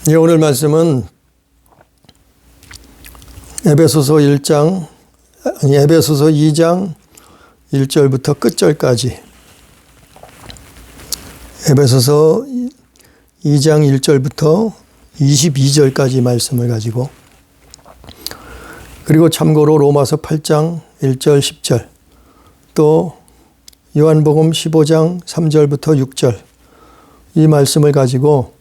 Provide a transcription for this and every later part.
예, 오늘 말씀은 에베소서 2장 1절부터 끝절까지, 에베소서 2장 1절부터 22절까지 말씀을 가지고, 그리고 참고로 로마서 8장 1절 10절, 또 요한복음 15장 3절부터 6절, 이 말씀을 가지고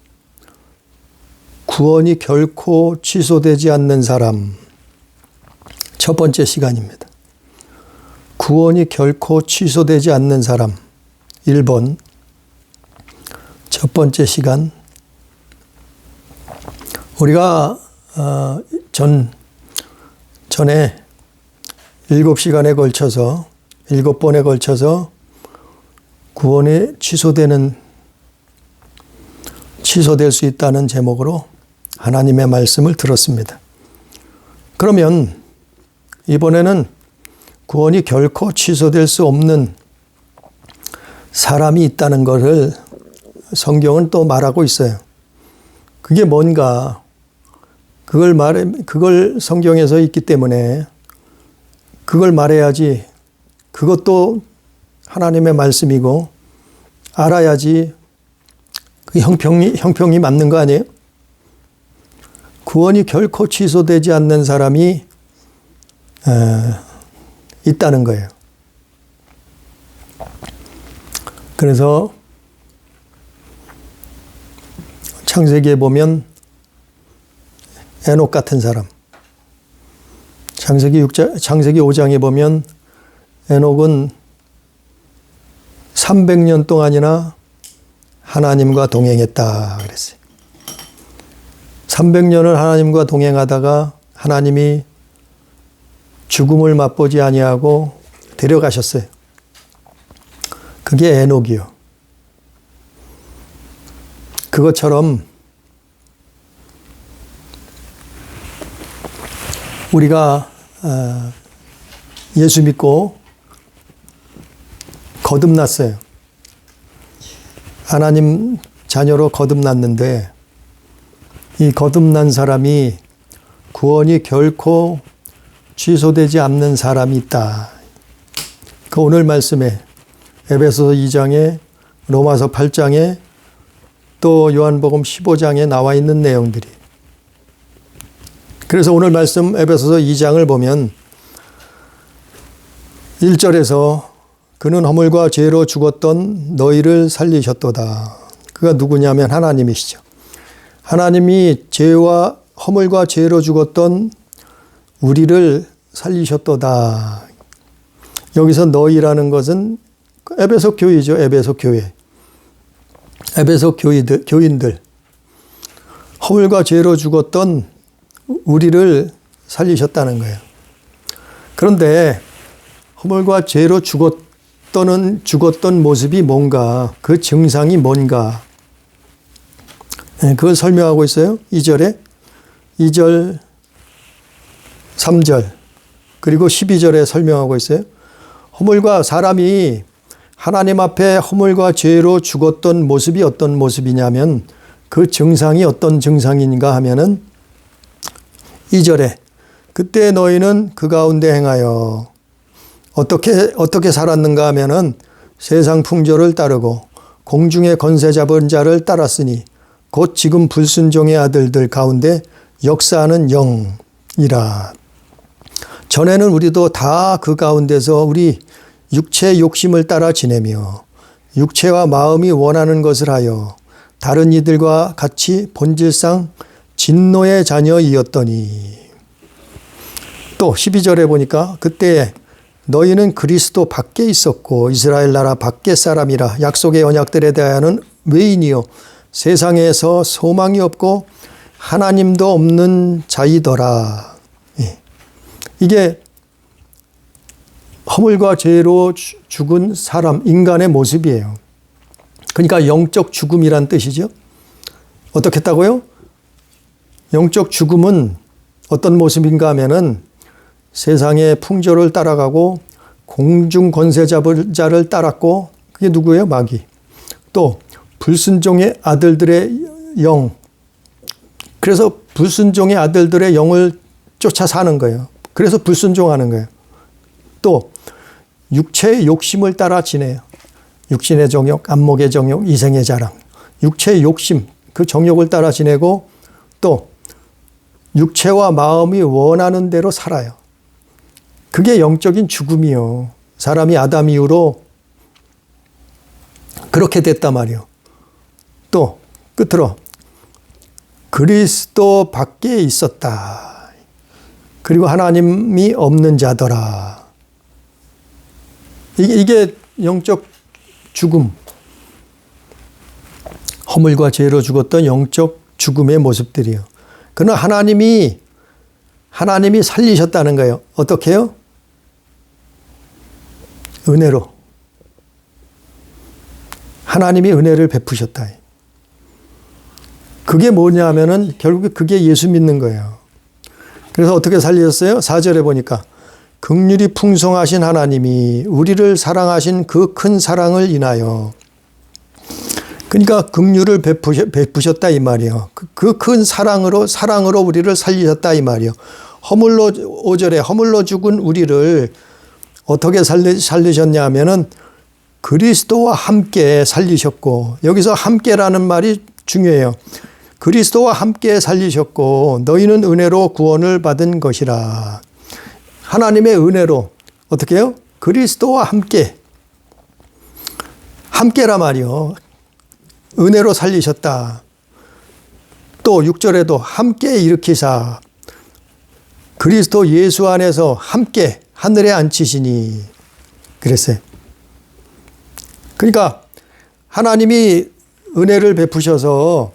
구원이 결코 취소되지 않는 사람, 첫 번째 시간입니다. 구원이 결코 취소되지 않는 사람 1번, 첫 번째 시간. 우리가 전에 7시간에 걸쳐서 7번에 걸쳐서 구원이 취소될 수 있다는 제목으로 하나님의 말씀을 들었습니다. 그러면 이번에는 구원이 결코 취소될 수 없는 사람이 있다는 것을 성경은 또 말하고 있어요. 그게 뭔가, 그걸 성경에서 있기 때문에 그걸 말해야지, 그것도 하나님의 말씀이고 알아야지 그 형평이 맞는 거 아니에요? 구원이 결코 취소되지 않는 사람이 있다는 거예요. 그래서 창세기에 보면 에녹 같은 사람, 창세기 5장에 보면 에녹은 300년 동안이나 하나님과 동행했다 그랬어요. 300년을 하나님과 동행하다가 하나님이 죽음을 맛보지 아니하고 데려가셨어요. 그게 에녹이요. 그것처럼 우리가 예수 믿고 거듭났어요. 하나님 자녀로 거듭났는데, 이 거듭난 사람이 구원이 결코 취소되지 않는 사람이 있다. 그 오늘 말씀에 에베소서 2장에, 로마서 8장에, 또 요한복음 15장에 나와 있는 내용들이. 그래서 오늘 말씀 에베소서 2장을 보면 1절에서 그는 허물과 죄로 죽었던 너희를 살리셨도다. 그가 누구냐면 하나님이시죠. 하나님이 죄와 허물과 죄로 죽었던 우리를 살리셨도다. 여기서 너희라는 것은 에베소 교회죠. 에베소 교회. 에베소 교인들. 허물과 죄로 죽었던 우리를 살리셨다는 거예요. 그런데 허물과 죄로 죽었던 모습이 뭔가, 그 증상이 뭔가, 그걸 설명하고 있어요. 2절에 2절, 3절, 그리고 12절에 설명하고 있어요. 사람이 하나님 앞에 허물과 죄로 죽었던 모습이 어떤 모습이냐면, 그 증상이 어떤 증상인가 하면은 2절에 그때 너희는 그 가운데 행하여 어떻게 살았는가 하면은 세상 풍조를 따르고 공중의 권세 잡은 자를 따랐으니 곧 지금 불순종의 아들들 가운데 역사하는 영이라. 전에는 우리도 다 그 가운데서 우리 육체의 욕심을 따라 지내며 육체와 마음이 원하는 것을 하여 다른 이들과 같이 본질상 진노의 자녀이었더니. 또 12절에 보니까 그때 너희는 그리스도 밖에 있었고 이스라엘 나라 밖의 사람이라 약속의 언약들에 대하여는 외인이요 세상에서 소망이 없고 하나님도 없는 자이더라. 이게 허물과 죄로 죽은 사람, 인간의 모습이에요. 그러니까 영적 죽음이란 뜻이죠. 어떻게 했다고요? 영적 죽음은 어떤 모습인가 하면은 세상의 풍조를 따라가고 공중 권세 잡을 자를 따랐고, 그게 누구예요? 마귀. 또 불순종의 아들들의 영, 그래서 불순종의 아들들의 영을 쫓아 사는 거예요. 그래서 불순종하는 거예요. 또 육체의 욕심을 따라 지내요. 육신의 정욕, 안목의 정욕, 이생의 자랑. 육체의 욕심, 그 정욕을 따라 지내고 또 육체와 마음이 원하는 대로 살아요. 그게 영적인 죽음이요. 사람이 아담 이후로 그렇게 됐단 말이요. 또 끝으로 그리스도 밖에 있었다. 그리고 하나님이 없는 자더라. 이게 영적 죽음. 허물과 죄로 죽었던 영적 죽음의 모습들이요. 그러나 하나님이 살리셨다는 거예요. 어떻게 해요? 은혜로. 하나님이 은혜를 베푸셨다. 그게 뭐냐 하면은 결국 그게 예수 믿는 거예요. 그래서 어떻게 살리셨어요? 4절에 보니까 긍휼이 풍성하신 하나님이 우리를 사랑하신 그 큰 사랑을 인하여, 그러니까 긍휼을 베푸셨다 이 말이에요. 그 큰 사랑으로 우리를 살리셨다 이 말이에요. 5절에 허물로 죽은 우리를 어떻게 살리셨냐 하면은 그리스도와 함께 살리셨고, 여기서 함께라는 말이 중요해요. 그리스도와 함께 살리셨고 너희는 은혜로 구원을 받은 것이라. 하나님의 은혜로 어떻게 해요? 그리스도와 함께라 말이요. 은혜로 살리셨다. 또 6절에도 함께 일으키사 그리스도 예수 안에서 함께 하늘에 앉히시니 그랬어요. 그러니까 하나님이 은혜를 베푸셔서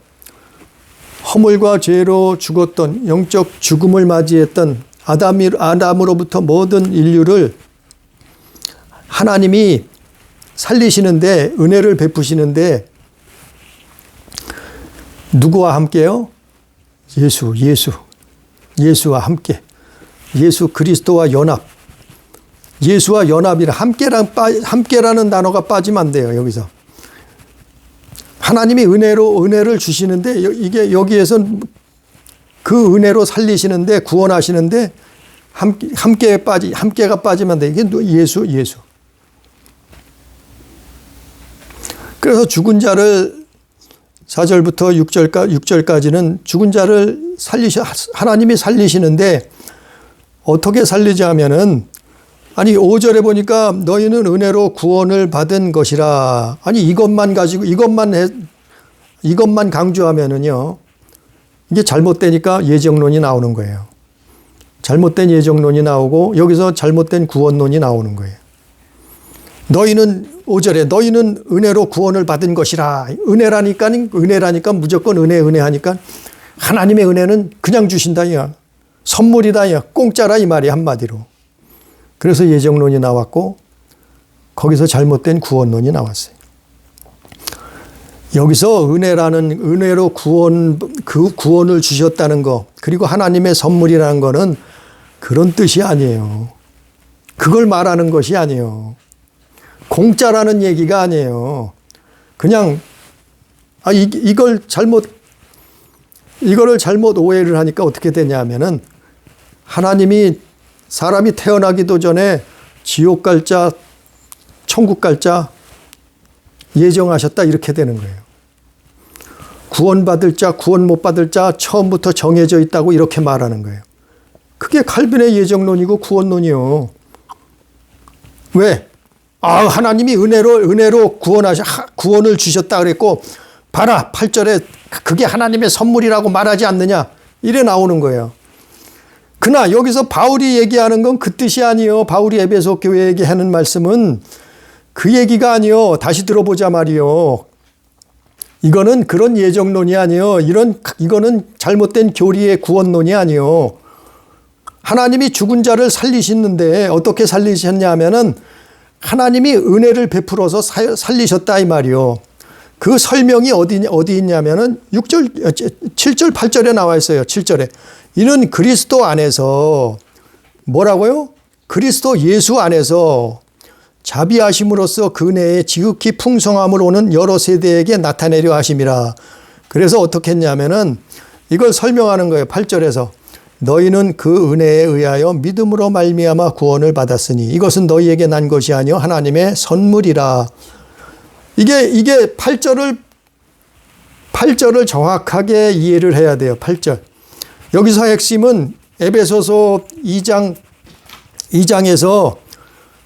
허물과 죄로 죽었던 영적 죽음을 맞이했던 아담으로부터 모든 인류를 하나님이 살리시는데, 은혜를 베푸시는데 누구와 함께요? 예수와 함께. 예수 그리스도와 연합. 예수와 연합이라 함께라는 단어가 빠지면 안 돼요. 여기서 하나님이 은혜를 주시는데 이게 여기에선 그 은혜로 살리시는데 구원하시는데 함께가 빠지면 안 돼. 이게 예수. 그래서 죽은 자를 4절부터 6절까지는 죽은 자를 하나님이 살리시는데 어떻게 살리자면은, 아니 5절에 보니까 너희는 은혜로 구원을 받은 것이라. 아니 이것만 가지고 이것만 강조하면은요, 이게 잘못되니까 예정론이 나오는 거예요. 잘못된 예정론이 나오고 여기서 잘못된 구원론이 나오는 거예요. 5절에 너희는 은혜로 구원을 받은 것이라. 은혜라니까 무조건 은혜 하니까 하나님의 은혜는 그냥 주신다야. 선물이다야. 공짜라 이 말이 한마디로. 그래서 예정론이 나왔고 거기서 잘못된 구원론이 나왔어요. 여기서 은혜로 그 구원을 주셨다는 거, 그리고 하나님의 선물이라는 거는 그런 뜻이 아니에요. 그걸 말하는 것이 아니에요. 공짜라는 얘기가 아니에요. 그냥 이거를 잘못 오해를 하니까 어떻게 되냐 하면은, 하나님이 사람이 태어나기도 전에 지옥 갈 자, 천국 갈 자 예정하셨다 이렇게 되는 거예요. 구원받을 자, 구원 못 받을 자 처음부터 정해져 있다고 이렇게 말하는 거예요. 그게 칼빈의 예정론이고 구원론이요. 왜? 하나님이 은혜로 구원을 주셨다 그랬고, 봐라 8절에 그게 하나님의 선물이라고 말하지 않느냐 이래 나오는 거예요. 그러나 여기서 바울이 얘기하는 건 그 뜻이 아니요. 바울이 에베소 교회에게 하는 말씀은 그 얘기가 아니요. 다시 들어보자 말이요. 이거는 그런 예정론이 아니요. 이거는 잘못된 교리의 구원론이 아니요. 하나님이 죽은 자를 살리시는데 어떻게 살리셨냐 하면은 하나님이 은혜를 베풀어서 살리셨다 이 말이요. 그 설명이 어디 있냐면은 7절 8절에 나와 있어요. 7절에 이는 그리스도 안에서 뭐라고요? 그리스도 예수 안에서 자비하심으로써 그 은혜의 지극히 풍성함을 오는 여러 세대에게 나타내려 하심이라. 그래서 어떻게 했냐면은 이걸 설명하는 거예요. 8절에서 너희는 그 은혜에 의하여 믿음으로 말미암아 구원을 받았으니 이것은 너희에게 난 것이 아니요 하나님의 선물이라. 이게 8절을 정확하게 이해를 해야 돼요. 8절. 여기서 핵심은 에베소서 2장에서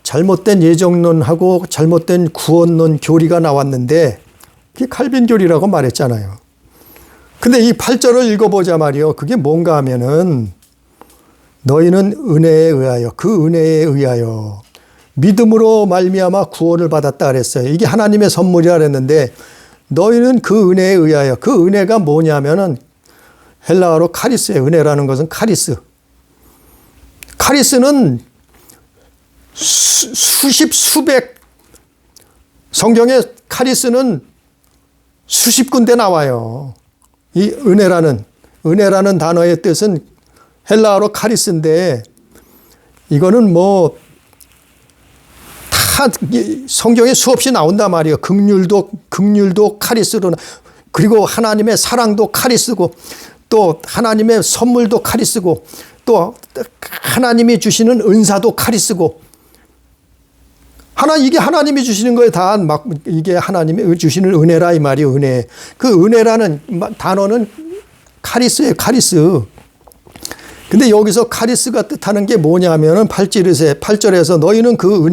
잘못된 예정론하고 잘못된 구원론 교리가 나왔는데 그게 칼빈 교리라고 말했잖아요. 근데 이 8절을 읽어보자 말이요. 그게 뭔가 하면은 너희는 은혜에 의하여 그 은혜에 의하여 믿음으로 말미암아 구원을 받았다 그랬어요. 이게 하나님의 선물이라 그랬는데 너희는 그 은혜에 의하여 그 은혜가 뭐냐면은 헬라어로 카리스예요. 은혜라는 것은 카리스. 카리스는 수십 수백 성경에 카리스는 수십 군데 나와요. 이 은혜라는 단어의 뜻은 헬라어로 카리스인데 이거는 뭐 다 성경에 수없이 나온단 말이에요. 긍휼도 카리스로 그리고 하나님의 사랑도 카리스고 또 하나님의 선물도 카리스고 또 하나님이 주시는 은사도 카리스고 이게 하나님이 주시는 거에 다 막 이게 하나님이 주시는 은혜라 이 말이에요. 은혜. 그 은혜라는 단어는 카리스예요. 카리스. 근데 여기서 카리스가 뜻하는 게 뭐냐면은 8절에서 너희는 그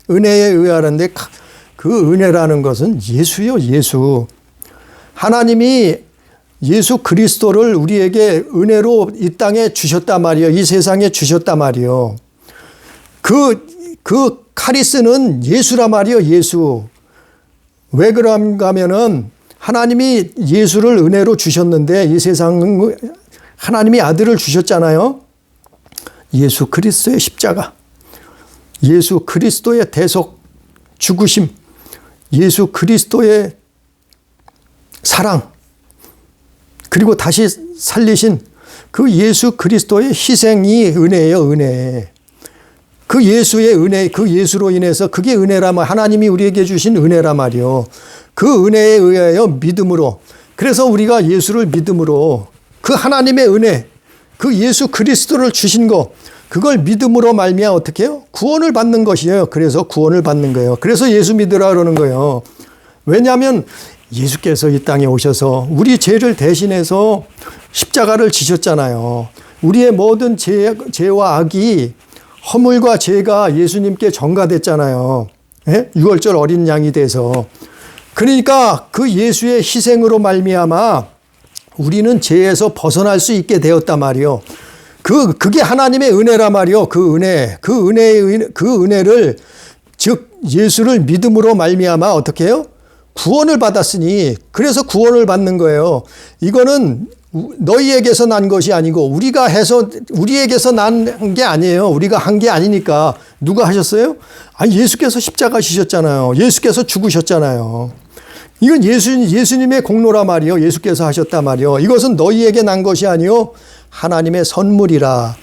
은혜에 의하는데 그 은혜라는 것은 예수요. 예수. 하나님이 예수 그리스도를 우리에게 은혜로 이 땅에 주셨단 말이에요. 이 세상에 주셨단 말이에요. 그 카리스는 예수란 말이에요. 예수. 왜 그런가 하면은 하나님이 예수를 은혜로 주셨는데 이 세상 하나님이 아들을 주셨잖아요. 예수 그리스도의 십자가. 예수 그리스도의 대속 죽으심. 예수 그리스도의 사랑. 그리고 다시 살리신 그 예수 그리스도의 희생이 은혜예요. 은혜. 그 예수의 은혜, 그 예수로 인해서 그게 은혜라 말, 하나님이 우리에게 주신 은혜라 말이요. 그 은혜에 의하여 믿음으로. 그래서 우리가 예수를 믿음으로 그 하나님의 은혜, 그 예수 그리스도를 주신 거, 그걸 믿음으로 말미암아 어떻게 해요? 구원을 받는 것이에요. 그래서 구원을 받는 거예요. 그래서 예수 믿으라 그러는 거예요. 왜냐하면 예수께서 이 땅에 오셔서 우리 죄를 대신해서 십자가를 지셨잖아요. 우리의 모든 죄와 악이 허물과 죄가 예수님께 전가됐잖아요. 예? 6월절 어린 양이 돼서. 그러니까 그 예수의 희생으로 말미암아 우리는 죄에서 벗어날 수 있게 되었단 말이요. 그게 하나님의 은혜라 말이요. 그 은혜를 즉 예수를 믿음으로 말미암아 어떻게 해요? 구원을 받았으니 그래서 구원을 받는 거예요. 이거는 너희에게서 난 것이 아니고 우리에게서 난 게 아니에요. 우리가 한 게 아니니까. 누가 하셨어요? 예수께서 십자가 지셨잖아요. 예수께서 죽으셨잖아요. 이건 예수님의 공로라 말이요. 예수께서 하셨단 말이요. 이것은 너희에게 난 것이 아니요. 하나님의 선물이라.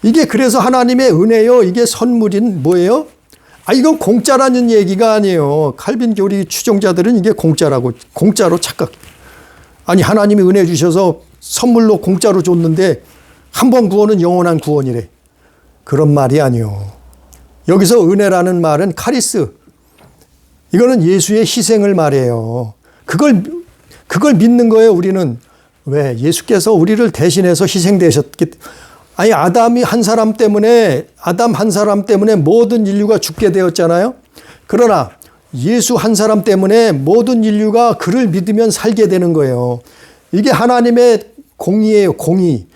이게 그래서 하나님의 은혜요. 이게 선물인 뭐예요? 이건 공짜라는 얘기가 아니에요. 칼빈 교리 추종자들은 이게 공짜로 착각. 하나님이 은혜 주셔서 선물로 공짜로 줬는데 한 번 구원은 영원한 구원이래. 그런 말이 아니요. 여기서 은혜라는 말은 카리스. 이거는 예수의 희생을 말해요. 그걸 믿는 거예요, 우리는. 왜? 예수께서 우리를 대신해서 희생되셨기 때문에. 아담 한 사람 때문에 모든 인류가 죽게 되었잖아요. 그러나 예수 한 사람 때문에 모든 인류가 그를 믿으면 살게 되는 거예요. 이게 하나님의 공의예요, 공의.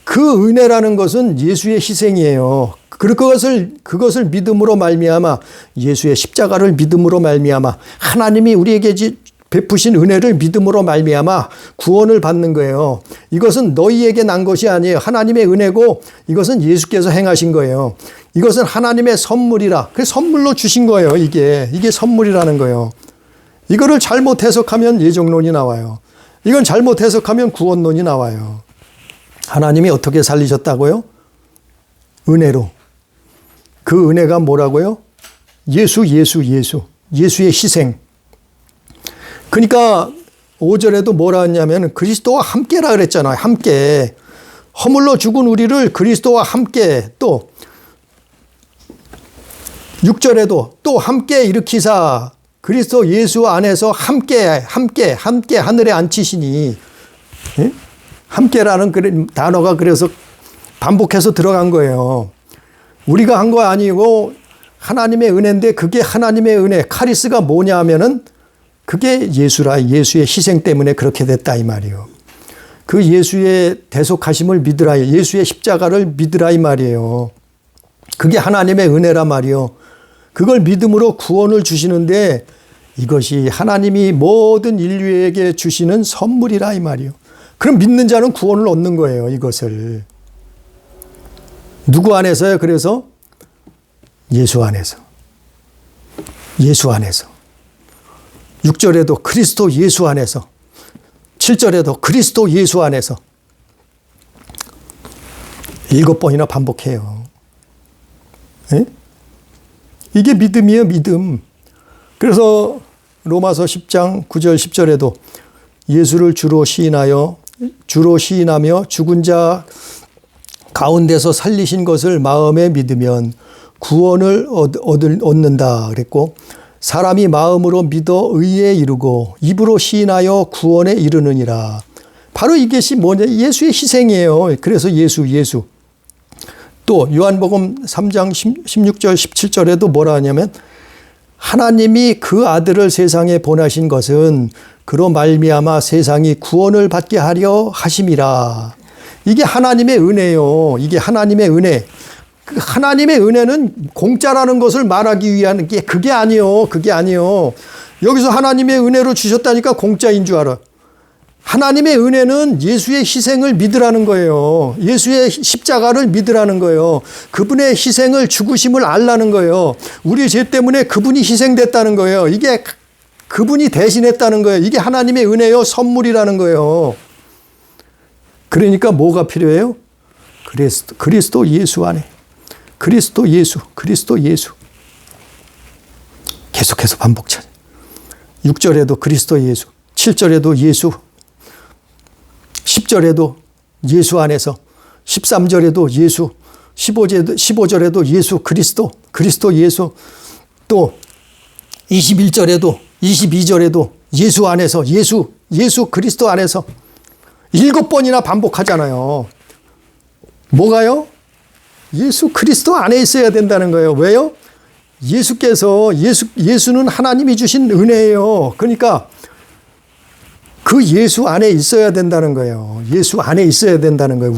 그 은혜라는 것은 예수의 희생이에요. 그것을 믿음으로 말미암아 예수의 십자가를 믿음으로 말미암아 하나님이 우리에게 베푸신 은혜를 믿음으로 말미암아 구원을 받는 거예요. 이것은 너희에게 난 것이 아니에요. 하나님의 은혜고 이것은 예수께서 행하신 거예요. 이것은 하나님의 선물이라. 그래서 선물로 주신 거예요. 이게 선물이라는 거예요. 이거를 잘못 해석하면 예정론이 나와요. 이건 잘못 해석하면 구원론이 나와요. 하나님이 어떻게 살리셨다고요? 은혜로. 그 은혜가 뭐라고요? 예수의 희생. 그러니까 5절에도 뭐라 했냐면 그리스도와 함께라 그랬잖아요. 함께. 허물로 죽은 우리를 그리스도와 함께, 또 6절에도 또 함께 일으키사 그리스도 예수 안에서 함께 하늘에 앉히시니. 예? 함께라는 단어가 그래서 반복해서 들어간 거예요. 우리가 한 거 아니고 하나님의 은혜인데, 그게 하나님의 은혜, 카리스가 뭐냐 하면은 그게 예수라. 예수의 희생 때문에 그렇게 됐다 이 말이에요. 그 예수의 대속하심을 믿으라, 예수의 십자가를 믿으라 이 말이에요. 그게 하나님의 은혜라 말이에요. 그걸 믿음으로 구원을 주시는데 이것이 하나님이 모든 인류에게 주시는 선물이라 이 말이에요. 그럼 믿는 자는 구원을 얻는 거예요. 이것을. 누구 안에서요? 그래서 예수 안에서. 예수 안에서. 6절에도 그리스도 예수 안에서. 7절에도 그리스도 예수 안에서. 7번이나 반복해요. 네? 이게 믿음이에요, 믿음. 그래서 로마서 10장 9절 10절에도 예수를 주로 시인하며 죽은 자 가운데서 살리신 것을 마음에 믿으면 구원을 얻는다 그랬고, 사람이 마음으로 믿어 의에 이르고 입으로 시인하여 구원에 이르느니라. 바로 이것이 뭐냐? 예수의 희생이에요. 그래서 예수. 또 요한복음 3장 16절 17절에도 뭐라 하냐면 하나님이 그 아들을 세상에 보내신 것은 그로 말미암아 세상이 구원을 받게 하려 하심이라. 이게 하나님의 은혜요. 이게 하나님의 은혜. 하나님의 은혜는 공짜라는 것을 말하기 위한 게 그게 아니요. 그게 아니요. 여기서 하나님의 은혜로 주셨다니까 공짜인 줄 알아. 하나님의 은혜는 예수의 희생을 믿으라는 거예요. 예수의 십자가를 믿으라는 거예요. 그분의 희생을, 죽으심을 알라는 거예요. 우리 죄 때문에 그분이 희생됐다는 거예요. 이게 그분이 대신했다는 거예요. 이게 하나님의 은혜요, 선물이라는 거예요. 그러니까 뭐가 필요해요? 그리스도 예수 안에. 그리스도 예수. 계속해서 반복하자. 6절에도 그리스도 예수, 7절에도 예수, 10절에도 예수 안에서, 13절에도 예수, 15절에도 예수 그리스도 예수, 또 21절에도 22절에도 예수 안에서, 예수 그리스도 안에서 7번이나 반복하잖아요. 뭐가요? 예수 그리스도 안에 있어야 된다는 거예요. 왜요? 예수는 하나님이 주신 은혜예요. 그러니까 그 예수 안에 있어야 된다는 거예요. 예수 안에 있어야 된다는 거예요.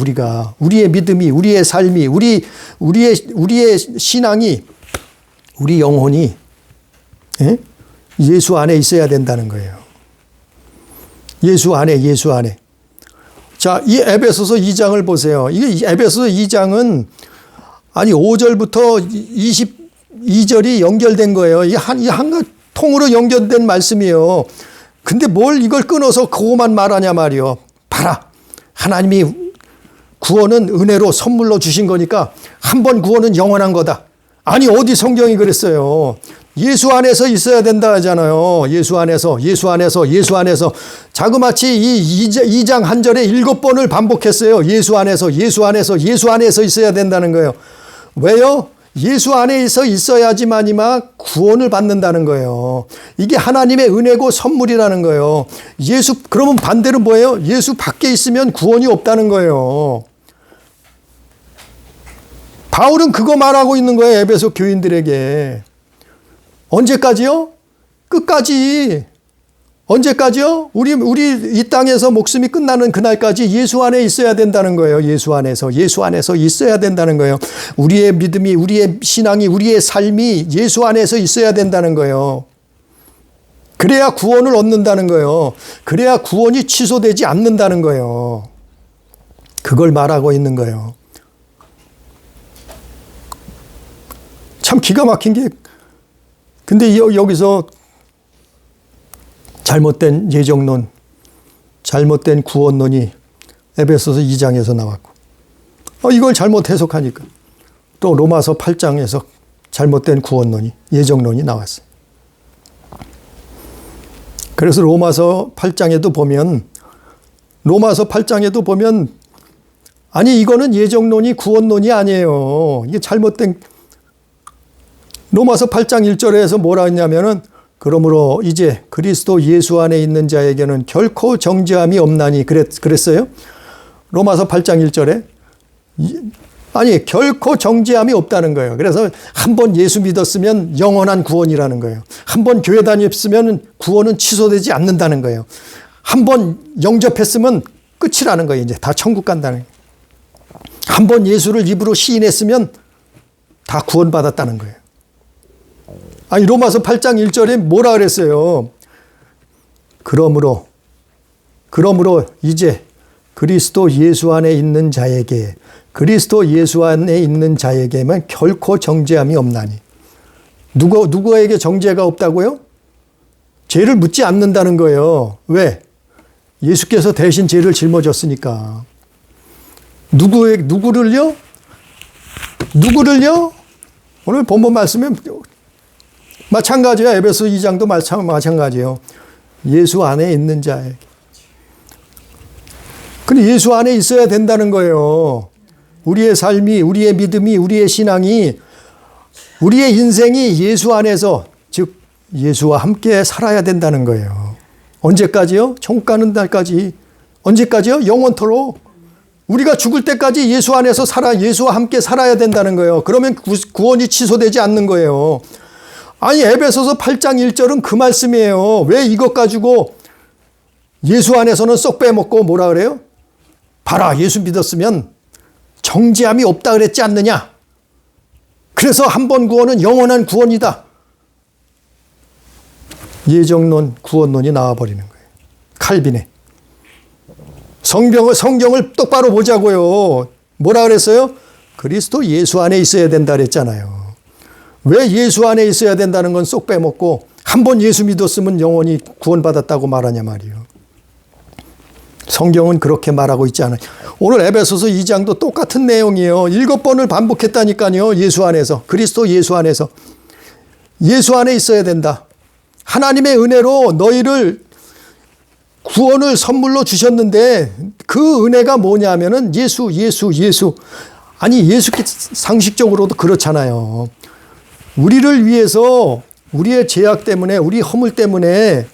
우리의 믿음이, 우리의 삶이, 우리의 신앙이, 우리 영혼이 예수 안에 있어야 된다는 거예요. 예수 안에. 자, 이 에베소서 2장을 보세요. 이 에베소서 2장은 5절부터 22절이 연결된 거예요. 이 한 통으로 연결된 말씀이에요. 근데 뭘 이걸 끊어서 그거만 말하냐 말이요. 봐라. 하나님이 구원은 은혜로 선물로 주신 거니까 한 번 구원은 영원한 거다. 아니, 어디 성경이 그랬어요. 예수 안에서 있어야 된다 하잖아요. 예수 안에서. 자그마치 이 2장 한 절에 7번을 반복했어요. 예수 안에서 있어야 된다는 거예요. 왜요? 예수 안에서 있어야지만이만 구원을 받는다는 거예요. 이게 하나님의 은혜고 선물이라는 거예요. 그러면 반대로 뭐예요? 예수 밖에 있으면 구원이 없다는 거예요. 바울은 그거 말하고 있는 거예요. 에베소 교인들에게. 언제까지요? 끝까지. 언제까지요? 우리 이 땅에서 목숨이 끝나는 그날까지 예수 안에 있어야 된다는 거예요. 예수 안에서 있어야 된다는 거예요. 우리의 믿음이, 우리의 신앙이, 우리의 삶이 예수 안에서 있어야 된다는 거예요. 그래야 구원을 얻는다는 거예요. 그래야 구원이 취소되지 않는다는 거예요. 그걸 말하고 있는 거예요. 참 기가 막힌 게, 근데 여기서 잘못된 예정론, 잘못된 구원론이 에베소서 2장에서 나왔고, 이걸 잘못 해석하니까 또 로마서 8장에서 잘못된 구원론이, 예정론이 나왔어요. 그래서 로마서 8장에도 보면 아니 이거는 예정론이 구원론이 아니에요. 이게 잘못된 로마서 8장 1절에서 뭐라 했냐면은 그러므로 이제 그리스도 예수 안에 있는 자에게는 결코 정죄함이 없나니 그랬어요. 로마서 8장 1절에 아니 결코 정죄함이 없다는 거예요. 그래서 한 번 예수 믿었으면 영원한 구원이라는 거예요. 한 번 교회 다녔으면 구원은 취소되지 않는다는 거예요. 한 번 영접했으면 끝이라는 거예요. 이제 다 천국 간다는 거예요. 한 번 예수를 입으로 시인했으면 다 구원받았다는 거예요. 아니 로마서 8장 1절에 뭐라 그랬어요? 그러므로 이제 그리스도 예수 안에 있는 자에게만 결코 정죄함이 없나니. 누구에게 정죄가 없다고요? 죄를 묻지 않는다는 거예요. 왜? 예수께서 대신 죄를 짊어졌으니까. 누구를요? 오늘 본문 말씀에 마찬가지야. 에베소 2장도 마찬가지예요. 예수 안에 있는 자에게. 근데 예수 안에 있어야 된다는 거예요. 우리의 삶이, 우리의 믿음이, 우리의 신앙이, 우리의 인생이 예수 안에서, 즉 예수와 함께 살아야 된다는 거예요. 언제까지요? 천국 가는 날까지. 언제까지요? 영원토록. 우리가 죽을 때까지 예수 안에서 예수와 함께 살아야 된다는 거예요. 그러면 구원이 취소되지 않는 거예요. 아니 에베소서 8장 1절은 그 말씀이에요. 왜 이것 가지고 예수 안에서는 쏙 빼먹고 뭐라 그래요? 봐라, 예수 믿었으면 정죄함이 없다 그랬지 않느냐? 그래서 한 번 구원은 영원한 구원이다. 예정론, 구원론이 나와버리는 거예요. 칼빈에. 성경을 똑바로 보자고요. 뭐라 그랬어요? 그리스도 예수 안에 있어야 된다 그랬잖아요. 왜 예수 안에 있어야 된다는 건 쏙 빼먹고 한 번 예수 믿었으면 영원히 구원받았다고 말하냐 말이에요. 성경은 그렇게 말하고 있지 않아요. 오늘 에베소서 2장도 똑같은 내용이에요. 7번을 반복했다니까요. 예수 안에서. 그리스도 예수 안에서. 예수 안에 있어야 된다. 하나님의 은혜로 너희를 구원을 선물로 주셨는데 그 은혜가 뭐냐면은 예수. 아니 예수께 상식적으로도 그렇잖아요. 우리를 위해서 우리의 죄악 때문에 우리 허물 때문에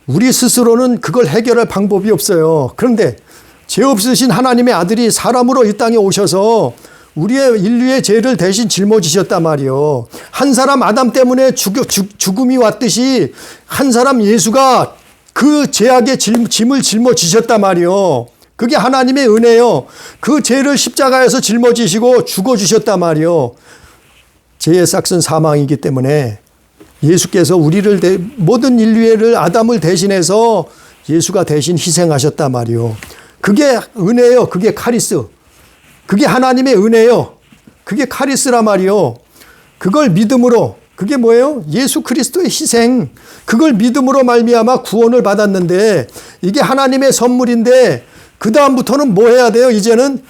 우리 스스로는 그걸 해결할 방법이 없어요. 그런데 죄 없으신 하나님의 아들이 사람으로 이 땅에 오셔서 우리의 인류의 죄를 대신 짊어지셨단 말이요. 한 사람 아담 때문에 죽음이 왔듯이 한 사람 예수가 그 죄악의 짐을 짊어지셨단 말이요. 그게 하나님의 은혜요. 그 죄를 십자가에서 짊어지시고 죽어주셨단 말이요. 죄의 삭은 사망이기 때문에 예수께서 모든 인류를 아담을 대신해서 예수가 대신 희생하셨단 말이요. 그게 은혜요. 그게 카리스. 그게 하나님의 은혜요. 그게 카리스란 말이요. 그걸 믿음으로, 그게 뭐예요? 예수 그리스도의 희생. 그걸 믿음으로 말미암아 구원을 받았는데 이게 하나님의 선물인데 그 다음부터는 뭐 해야 돼요? 이제는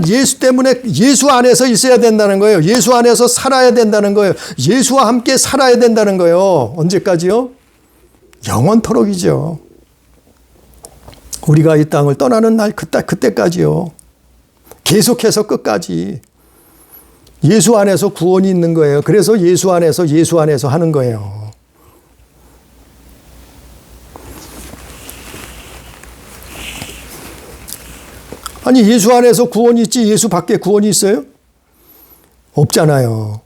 예수 때문에 예수 안에서 있어야 된다는 거예요. 예수 안에서 살아야 된다는 거예요. 예수와 함께 살아야 된다는 거예요. 언제까지요? 영원토록이죠. 우리가 이 땅을 떠나는 날 그때까지요. 계속해서 끝까지. 예수 안에서 구원이 있는 거예요. 그래서 예수 안에서 하는 거예요. 아니 예수 안에서 구원이 있지 예수 밖에 구원이 있어요? 없잖아요.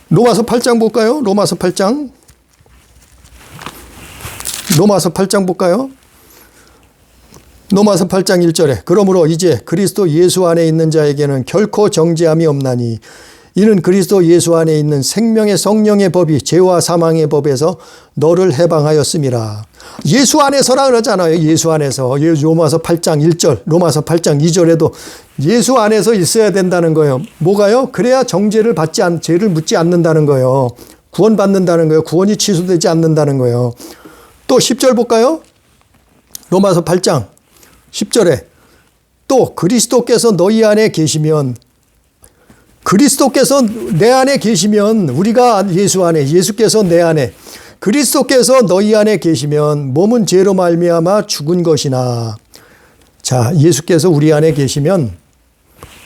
로마서 8장 볼까요? 로마서 8장 볼까요? 로마서 8장 1절에 그러므로 이제 그리스도 예수 안에 있는 자에게는 결코 정죄함이 없나니 이는 그리스도 예수 안에 있는 생명의 성령의 법이 죄와 사망의 법에서 너를 해방하였음이라. 예수 안에서라 그러잖아요. 예수 안에서. 로마서 8장 1절, 로마서 8장 2절에도 예수 안에서 있어야 된다는 거예요. 뭐가요? 그래야 죄를 묻지 않는다는 거예요. 구원받는다는 거예요. 구원이 취소되지 않는다는 거예요. 또 10절 볼까요? 로마서 8장 10절에 또 그리스도께서 너희 안에 계시면 그리스도께서 내 안에 계시면 우리가 예수 안에 예수께서 내 안에 그리스도께서 너희 안에 계시면 몸은 죄로 말미암아 죽은 것이나. 자, 예수께서 우리 안에 계시면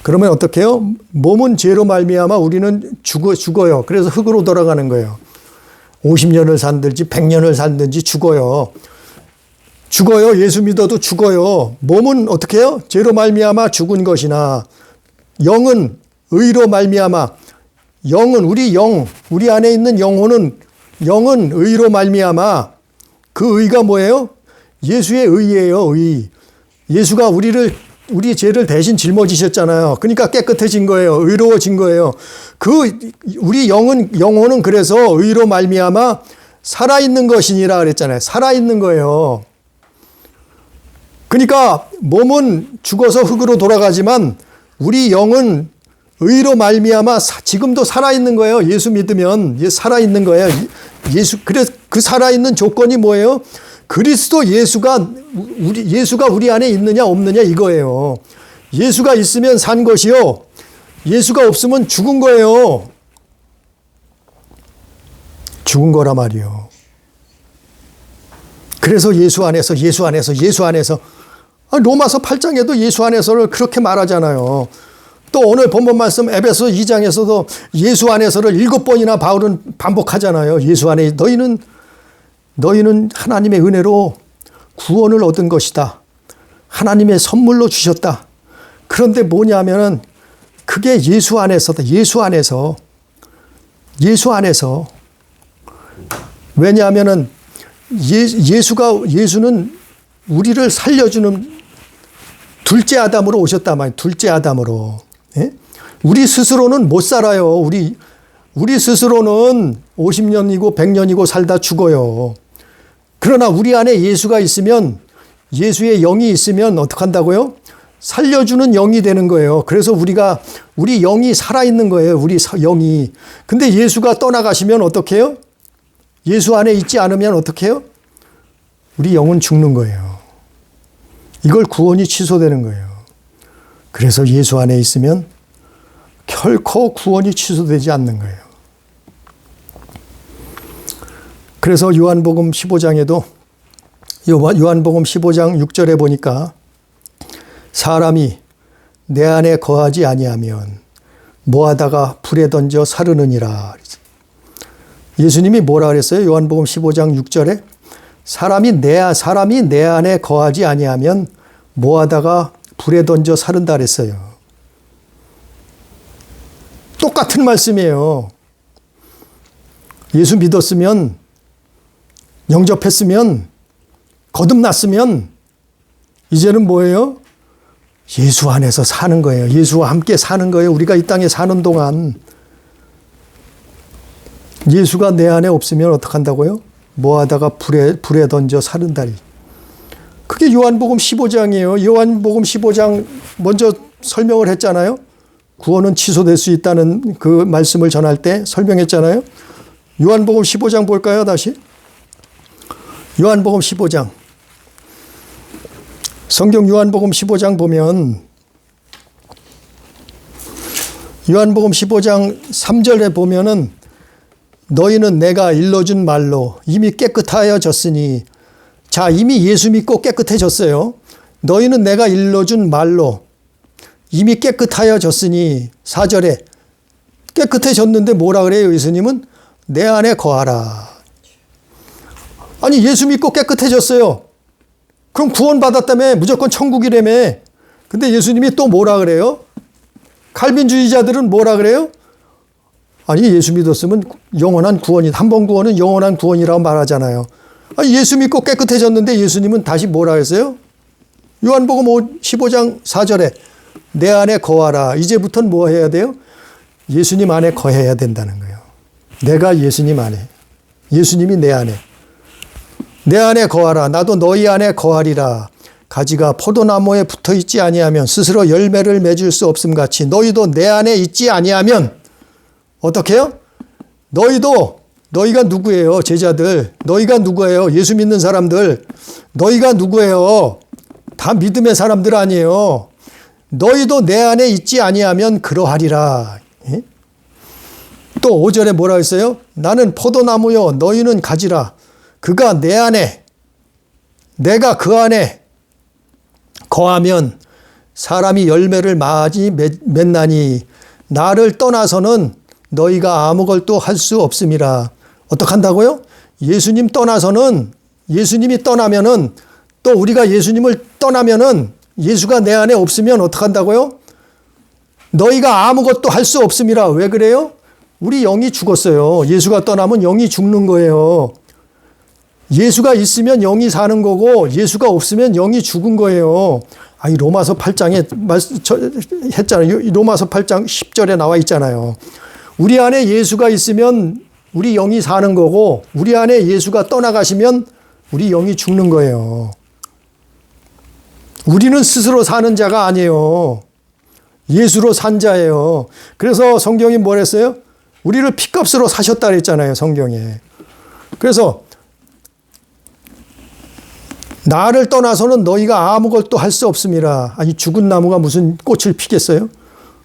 그러면 어떻게 해요? 몸은 죄로 말미암아 우리는 죽어요. 그래서 흙으로 돌아가는 거예요. 50년을 산든지 100년을 산든지 죽어요. 죽어요. 예수 믿어도 죽어요. 몸은 어떻게 해요? 죄로 말미암아 죽은 것이나 영은 의로 말미암아. 영은 우리 안에 있는 영혼은 의로 말미암아. 그 의가 뭐예요? 예수의 의예요. 의. 예수가 우리 죄를 대신 짊어지셨잖아요. 그러니까 깨끗해진 거예요. 의로워진 거예요. 우리 영혼은 그래서 의로 말미암아 살아있는 것이니라 그랬잖아요. 살아있는 거예요. 그러니까 몸은 죽어서 흙으로 돌아가지만 우리 영은 의로 말미암아 지금도 살아있는 거예요. 예수 믿으면 살아있는 거예요. 그래서 그 살아있는 조건이 뭐예요? 그리스도 예수가 우리 안에 있느냐 없느냐 이거예요. 예수가 있으면 산 것이요. 예수가 없으면 죽은 거예요. 죽은 거라 말이요. 그래서 예수 안에서 로마서 8장에도 예수 안에서를 그렇게 말하잖아요. 또 오늘 본문 말씀 에베소 2장에서도 예수 안에서를 7번이나 바울은 반복하잖아요. 예수 안에 너희는 하나님의 은혜로 구원을 얻은 것이다. 하나님의 선물로 주셨다. 그런데 뭐냐면은 그게 예수 안에서다. 예수 안에서. 왜냐하면은 예수는 우리를 살려주는 둘째 아담으로 오셨단 말이에요. 둘째 아담으로. 예? 우리 스스로는 못 살아요. 우리 스스로는 50년이고 100년이고 살다 죽어요. 그러나 우리 안에 예수가 있으면, 예수의 영이 있으면 어떻게 한다고요? 살려주는 영이 되는 거예요. 그래서 우리 영이 살아있는 거예요. 우리 영이. 근데 예수가 떠나가시면 어떻게 해요? 예수 안에 있지 않으면 어떻게 해요? 우리 영은 죽는 거예요. 이걸 구원이 취소되는 거예요. 그래서 예수 안에 있으면 결코 구원이 취소되지 않는 거예요. 그래서 요한복음 15장에도 요한복음 15장 6절에 보니까 사람이 내 안에 거하지 아니하면 뭐하다가 불에 던져 사르느니라. 예수님이 뭐라 그랬어요? 요한복음 15장 6절에 사람이 내 안에 거하지 아니하면 뭐하다가 불에 던져 사른다 그랬어요. 똑같은 말씀이에요. 예수 믿었으면, 영접했으면, 거듭났으면 이제는 뭐예요? 예수 안에서 사는 거예요. 예수와 함께 사는 거예요. 우리가 이 땅에 사는 동안 예수가 내 안에 없으면 어떡한다고요? 뭐하다가 불에 던져 사른다리. 그게 요한복음 15장이에요. 요한복음 15장 먼저 설명을 했잖아요. 구원은 취소될 수 있다는 그 말씀을 전할 때 설명했잖아요. 요한복음 15장 볼까요? 다시. 요한복음 15장. 성경 요한복음 15장 보면 요한복음 15장 3절에 보면은 너희는 내가 일러준 말로 이미 깨끗하여졌으니, 자, 이미 예수 믿고 깨끗해졌어요. 너희는 내가 일러준 말로 이미 깨끗하여졌으니, 4절에 깨끗해졌는데 뭐라 그래요? 예수님은 내 안에 거하라. 아니, 예수 믿고 깨끗해졌어요. 그럼 구원받았다며 무조건 천국이라며. 근데 예수님이 또 뭐라 그래요? 칼빈주의자들은 뭐라 그래요? 아니, 예수 믿었으면 영원한 구원이다. 한 번 구원은 영원한 구원이라고 말하잖아요. 아니, 예수 믿고 깨끗해졌는데 예수님은 다시 뭐라 했어요? 요한복음 15장 4절에 내 안에 거하라. 이제부터는 뭐 해야 돼요? 예수님 안에 거해야 된다는 거예요. 내가 예수님 안에, 예수님이 내 안에. 내 안에 거하라. 나도 너희 안에 거하리라. 가지가 포도나무에 붙어 있지 아니하면 스스로 열매를 맺을 수 없음 같이 너희도 내 안에 있지 아니하면 어떻게 해요? 너희가 누구예요? 제자들. 너희가 누구예요? 예수 믿는 사람들. 너희가 누구예요? 다 믿음의 사람들 아니에요. 너희도 내 안에 있지 아니하면 그러하리라. 예? 또 5절에 뭐라 했어요? 나는 포도나무요 너희는 가지라. 그가 내 안에 내가 그 안에 거하면 사람이 열매를 많이 맺나니 나를 떠나서는 너희가 아무것도 할 수 없음이라. 어떡한다고요? 예수님 떠나서는, 예수님이 떠나면은, 또 우리가 예수님을 떠나면은, 예수가 내 안에 없으면 어떡한다고요? 너희가 아무것도 할 수 없음이라. 왜 그래요? 우리 영이 죽었어요. 예수가 떠나면 영이 죽는 거예요. 예수가 있으면 영이 사는 거고 예수가 없으면 영이 죽은 거예요. 아니 로마서 8장에 했잖아요. 로마서 8장 10절에 나와 있잖아요. 우리 안에 예수가 있으면 우리 영이 사는 거고 우리 안에 예수가 떠나가시면 우리 영이 죽는 거예요. 우리는 스스로 사는 자가 아니에요. 예수로 산 자예요. 그래서 성경이 뭘 했어요? 우리를 피값으로 사셨다 그랬잖아요. 성경에. 그래서 나를 떠나서는 너희가 아무것도 할 수 없음이라. 아니 죽은 나무가 무슨 꽃을 피겠어요?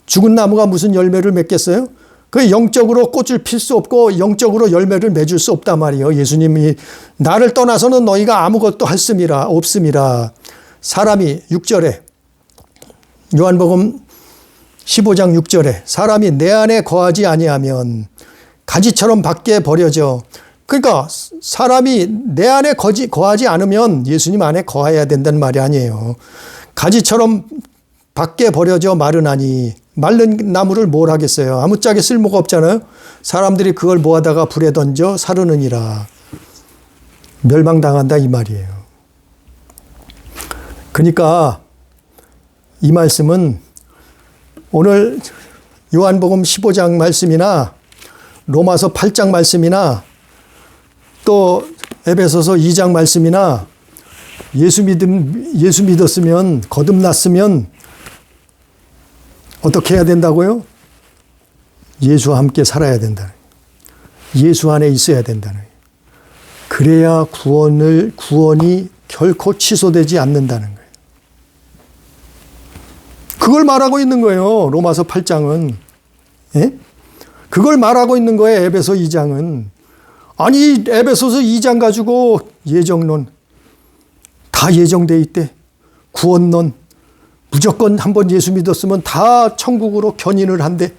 죽은 나무가 무슨 열매를 맺겠어요? 그 영적으로 꽃을 필 수 없고 영적으로 열매를 맺을 수 없단 말이에요. 예수님이 나를 떠나서는 너희가 아무것도 할 수 없음이라. 사람이 6절에 요한복음 15장 6절에 사람이 내 안에 거하지 아니하면 가지처럼 밖에 버려져. 그러니까 사람이 내 안에 거하지 않으면 예수님 안에 거해야 된다는 말이 아니에요. 가지처럼 밖에 버려져 마르나니 마른 나무를 뭘 하겠어요. 아무짝에 쓸모가 없잖아요. 사람들이 그걸 모아다가 불에 던져 사르느니라. 멸망당한다 이 말이에요. 그러니까 이 말씀은 오늘 요한복음 15장 말씀이나 로마서 8장 말씀이나 또 에베소서 2장 말씀이나 예수 믿었으면 거듭났으면 어떻게 해야 된다고요? 예수와 함께 살아야 된다. 예수 안에 있어야 된다는. 그래야 구원이 결코 취소되지 않는다는 거예요. 그걸 말하고 있는 거예요. 로마서 8장은. 예? 그걸 말하고 있는 거예요. 에베소 2장은. 아니 에베소서 2장 가지고 예정론 다 예정돼 있대. 구원론 무조건 한번 예수 믿었으면 다 천국으로 견인을 한대.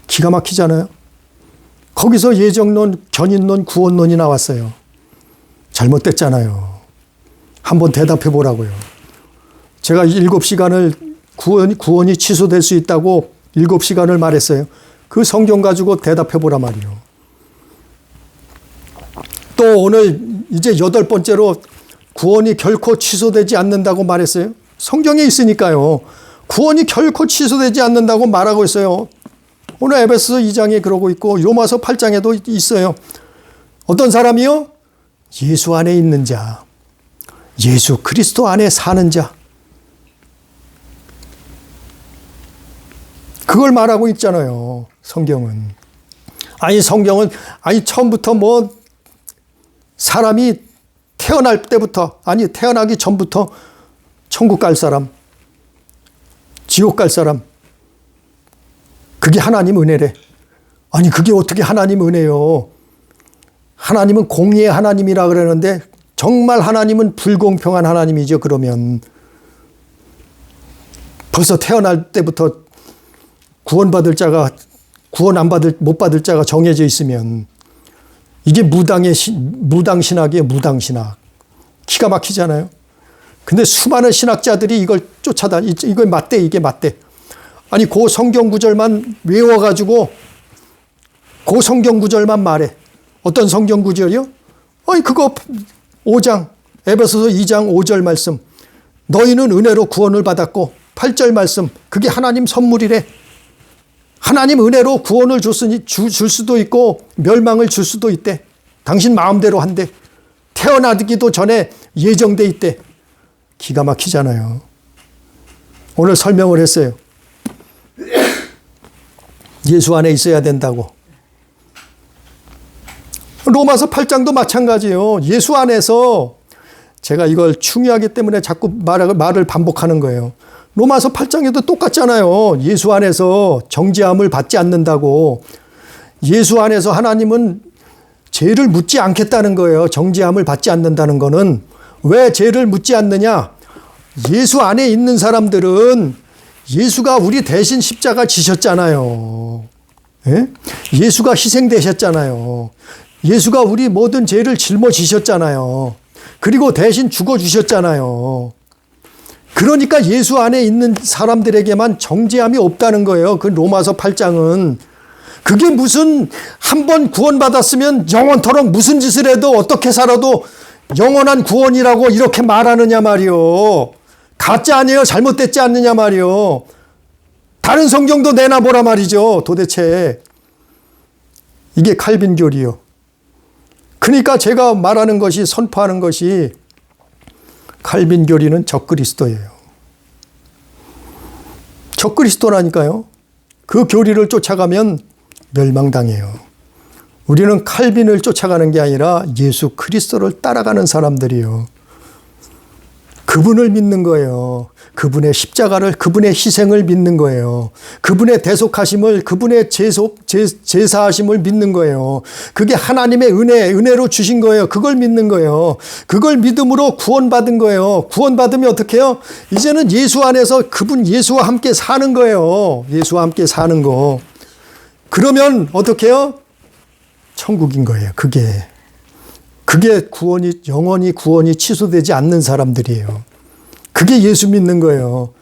기가 막히잖아요. 거기서 예정론, 견인론, 구원론이 나왔어요. 잘못됐잖아요. 한번 대답해 보라고요. 제가 7시간을 구원이 취소될 수 있다고 7시간을 말했어요. 그 성경 가지고 대답해 보라 말이요. 또 오늘 이제 8번째로 구원이 결코 취소되지 않는다고 말했어요. 성경에 있으니까요. 구원이 결코 취소되지 않는다고 말하고 있어요. 오늘 에베소서 2장에 그러고 있고 로마서 8장에도 있어요. 어떤 사람이요? 예수 안에 있는 자. 예수 그리스도 안에 사는 자. 그걸 말하고 있잖아요. 성경은. 아니 성경은 처음부터 뭐 사람이 태어날 때부터 태어나기 전부터 천국 갈 사람, 지옥 갈 사람, 그게 하나님 은혜래. 아니 그게 어떻게 하나님 은혜요? 하나님은 공의의 하나님이라 그러는데 정말 하나님은 불공평한 하나님이죠. 그러면 벌써 태어날 때부터 구원받을 자가 못 받을 자가 정해져 있으면 이게 무당신학이에요. 무당신학. 기가 막히잖아요. 근데 수많은 신학자들이 이걸 이걸 맞대, 이게 맞대. 아니, 그 성경 구절만 외워가지고 그 성경 구절만 말해. 어떤 성경 구절이요? 아니, 그거 5장, 에베소서 2장 5절 말씀. 너희는 은혜로 구원을 받았고 8절 말씀. 그게 하나님 선물이래. 하나님 은혜로 구원을 줄 수도 있고 멸망을 줄 수도 있대. 당신 마음대로 한대. 태어나기도 전에 예정돼 있대. 기가 막히잖아요. 오늘 설명을 했어요. 예수 안에 있어야 된다고. 로마서 8장도 마찬가지예요. 예수 안에서 제가 이걸 중요하기 때문에 자꾸 말을 반복하는 거예요. 로마서 8장에도 똑같잖아요. 예수 안에서 정죄함을 받지 않는다고. 예수 안에서 하나님은 죄를 묻지 않겠다는 거예요. 정죄함을 받지 않는다는 거는. 왜 죄를 묻지 않느냐? 예수 안에 있는 사람들은 예수가 우리 대신 십자가 지셨잖아요. 예? 예수가 희생되셨잖아요. 예수가 우리 모든 죄를 짊어지셨잖아요. 그리고 대신 죽어주셨잖아요. 그러니까 예수 안에 있는 사람들에게만 정죄함이 없다는 거예요. 그 로마서 8장은. 그게 무슨 한 번 구원받았으면 영원토록 무슨 짓을 해도 어떻게 살아도 영원한 구원이라고 이렇게 말하느냐 말이요. 가짜 아니에요? 잘못됐지 않느냐 말이요. 다른 성경도 내놔보라 말이죠. 도대체. 이게 칼빈교리요. 그러니까 제가 말하는 것이, 선포하는 것이 칼빈교리는 적그리스도예요. 적그리스도라니까요. 그 교리를 쫓아가면 멸망당해요. 우리는 칼빈을 쫓아가는 게 아니라 예수 그리스도를 따라가는 사람들이요. 그분을 믿는 거예요. 그분의 십자가를, 그분의 희생을 믿는 거예요. 그분의 대속하심을, 그분의 제사하심을 믿는 거예요. 그게 하나님의 은혜로 주신 거예요. 그걸 믿는 거예요. 그걸 믿음으로 구원받은 거예요. 구원받으면 어떻게 해요? 이제는 예수 안에서 그분 예수와 함께 사는 거예요. 예수와 함께 사는 거. 그러면 어떻게 해요? 천국인 거예요. 그게 구원이, 영원히 구원이 취소되지 않는 사람들이에요. 그게 예수 믿는 거예요.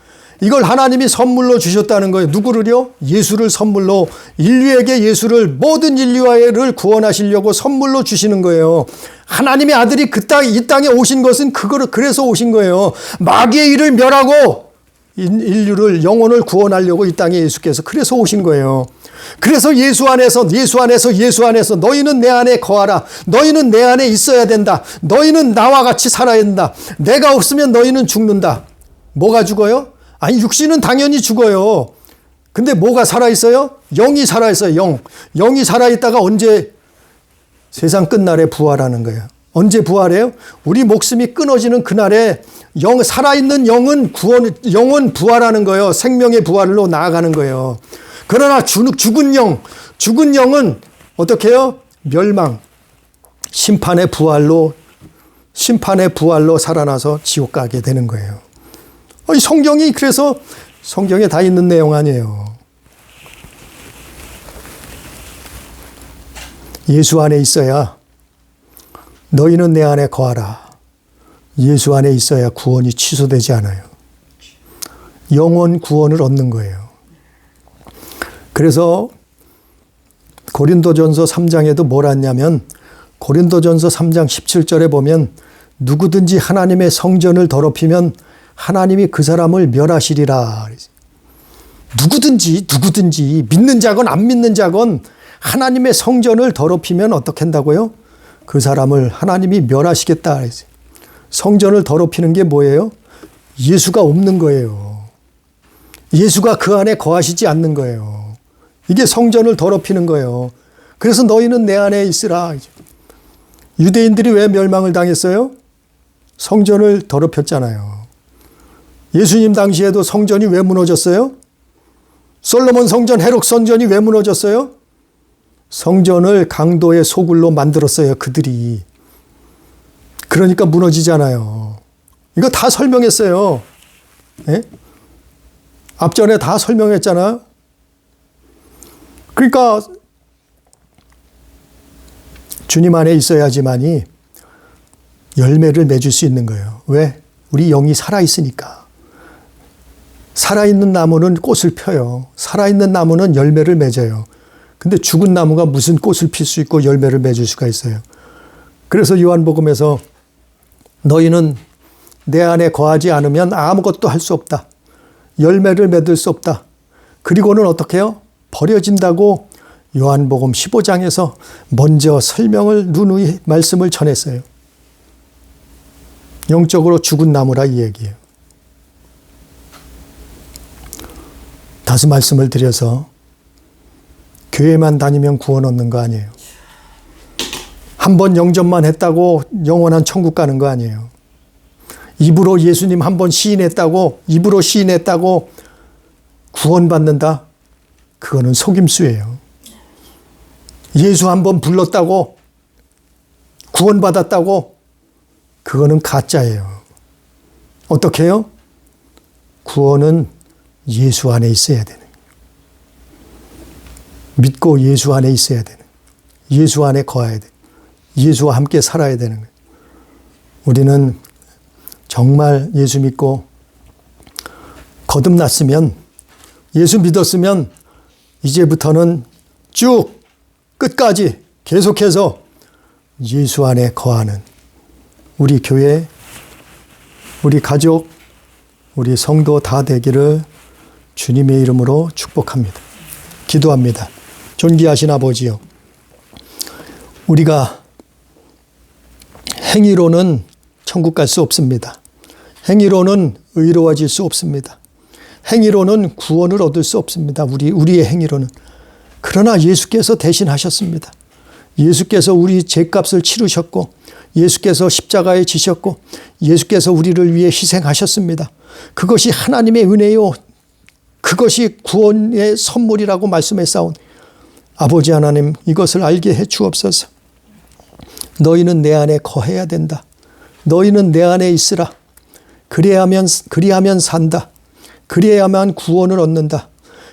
이걸 하나님이 선물로 주셨다는 거예요. 누구를요? 예수를 선물로, 인류에게 예수를, 모든 인류를 구원하시려고 선물로 주시는 거예요. 하나님의 아들이 이 땅에 오신 것은 그래서 오신 거예요. 마귀의 일을 멸하고 인류를, 영혼을 구원하려고 이 땅에 예수께서 그래서 오신 거예요. 그래서 예수 안에서 너희는 내 안에 거하라. 너희는 내 안에 있어야 된다. 너희는 나와 같이 살아야 된다. 내가 없으면 너희는 죽는다. 뭐가 죽어요? 아니, 육신은 당연히 죽어요. 근데 뭐가 살아있어요? 영이 살아있어요. 영이 살아있다가 언제? 세상 끝날에 부활하는 거예요. 언제 부활해요? 우리 목숨이 끊어지는 그날에 살아있는 영은 부활하는 거예요. 생명의 부활로 나아가는 거예요. 그러나 죽은 영은 어떻게 해요? 멸망, 심판의 부활로 살아나서 지옥 가게 되는 거예요. 성경이 그래서 성경에 다 있는 내용 아니에요. 예수 안에 있어야, 너희는 내 안에 거하라. 예수 안에 있어야 구원이 취소되지 않아요. 영원 구원을 얻는 거예요. 그래서 고린도전서 3장에도 뭘 했냐면, 고린도전서 3장 17절에 보면 누구든지 하나님의 성전을 더럽히면 하나님이 그 사람을 멸하시리라. 누구든지 믿는 자건 안 믿는 자건 하나님의 성전을 더럽히면 어떻게 한다고요? 그 사람을 하나님이 멸하시겠다. 성전을 더럽히는 게 뭐예요? 예수가 없는 거예요. 예수가 그 안에 거하시지 않는 거예요. 이게 성전을 더럽히는 거예요. 그래서 너희는 내 안에 있으라. 유대인들이 왜 멸망을 당했어요? 성전을 더럽혔잖아요. 예수님 당시에도 성전이 왜 무너졌어요? 솔로몬 성전, 헤롯 성전이 왜 무너졌어요? 성전을 강도의 소굴로 만들었어요, 그들이. 그러니까 무너지잖아요. 이거 다 설명했어요. 예? 앞전에 다 설명했잖아요. 그러니까 주님 안에 있어야지만이 열매를 맺을 수 있는 거예요. 왜? 우리 영이 살아있으니까. 살아있는 나무는 꽃을 펴요. 살아있는 나무는 열매를 맺어요. 근데 죽은 나무가 무슨 꽃을 필 수 있고 열매를 맺을 수가 있어요. 그래서 요한복음에서 너희는 내 안에 거하지 않으면 아무것도 할 수 없다. 열매를 맺을 수 없다. 그리고는 어떻게 해요? 버려진다고 요한복음 15장에서 먼저 설명을 누누이 말씀을 전했어요. 영적으로 죽은 나무라 이 얘기예요. 다시 말씀을 드려서 교회만 다니면 구원 얻는 거 아니에요. 한 번 영접만 했다고 영원한 천국 가는 거 아니에요. 입으로 예수님 한 번 시인했다고 구원받는다? 그거는 속임수예요. 예수 한번 불렀다고 구원받았다고 그거는 가짜예요. 어떻게 해요? 구원은 예수 안에 있어야 되는, 믿고 예수 안에 있어야 되는, 예수 안에 거해야 돼. 예수와 함께 살아야 되는 거예요. 우리는 정말 예수 믿고 거듭났으면, 예수 믿었으면 이제부터는 쭉 끝까지 계속해서 예수 안에 거하는 우리 교회, 우리 가족, 우리 성도 다 되기를 주님의 이름으로 축복합니다. 기도합니다. 존귀하신 아버지요, 우리가 행위로는 천국 갈 수 없습니다. 행위로는 의로워질 수 없습니다. 행위로는 구원을 얻을 수 없습니다. 우리의 행위로는. 그러나 예수께서 대신하셨습니다. 예수께서 우리 죄값을 치르셨고, 예수께서 십자가에 지셨고, 예수께서 우리를 위해 희생하셨습니다. 그것이 하나님의 은혜요, 그것이 구원의 선물이라고 말씀했사오니 아버지 하나님, 이것을 알게 해 주옵소서. 너희는 내 안에 거해야 된다. 너희는 내 안에 있으라. 그리하면 산다. 그래야만 구원을 얻는다.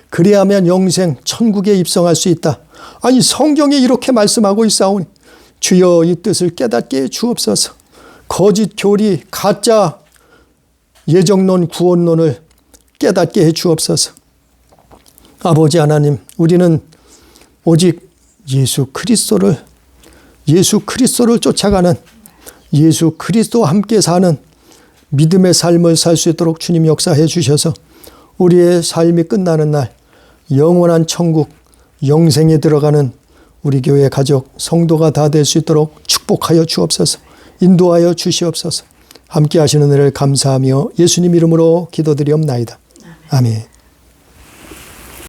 그래야만 영생 천국에 입성할 수 있다. 아니, 성경에 이렇게 말씀하고 있사오니 주여 이 뜻을 깨닫게 해 주옵소서. 거짓 교리, 가짜 예정론, 구원론을 깨닫게 해 주옵소서. 아버지 하나님, 우리는 오직 예수 그리스도를 쫓아가는, 예수 그리스도와 함께 사는 믿음의 삶을 살 수 있도록 주님 역사해 주셔서 우리의 삶이 끝나는 날 영원한 천국, 영생에 들어가는 우리 교회 가족, 성도가 다 될 수 있도록 축복하여 주옵소서. 인도하여 주시옵소서. 함께 하시는 은혜를 감사하며 예수님 이름으로 기도드리옵나이다. 아멘.